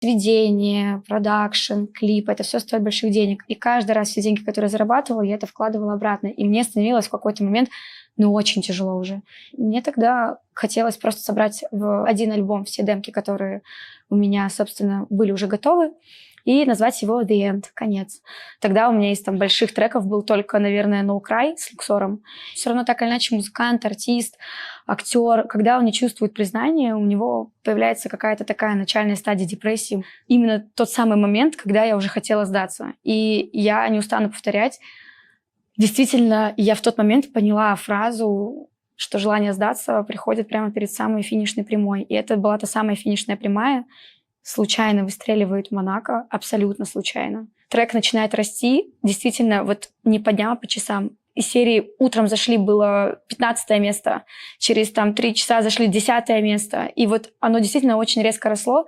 сведение, продакшн, клип, это все стоит больших денег. И каждый раз все деньги, которые я зарабатывала, я это вкладывала обратно. И мне становилось в какой-то момент, очень тяжело уже. Мне тогда хотелось просто собрать в один альбом все демки, которые у меня, собственно, были уже готовы, и назвать его The End, конец. Тогда у меня из больших треков был только, наверное, No Cry с Люксором. Все равно так или иначе музыкант, артист, актер, когда он не чувствует признания, у него появляется какая-то такая начальная стадия депрессии. Именно тот самый момент, когда я уже хотела сдаться. И я не устану повторять. Действительно, я в тот момент поняла фразу, что желание сдаться приходит прямо перед самой финишной прямой. И это была та самая финишная прямая. Случайно выстреливает в Монако, абсолютно случайно. Трек начинает расти, действительно, не по дням, а по часам. Из серии утром зашли, было 15 место, через 3 часа зашли 10 место. И оно действительно очень резко росло.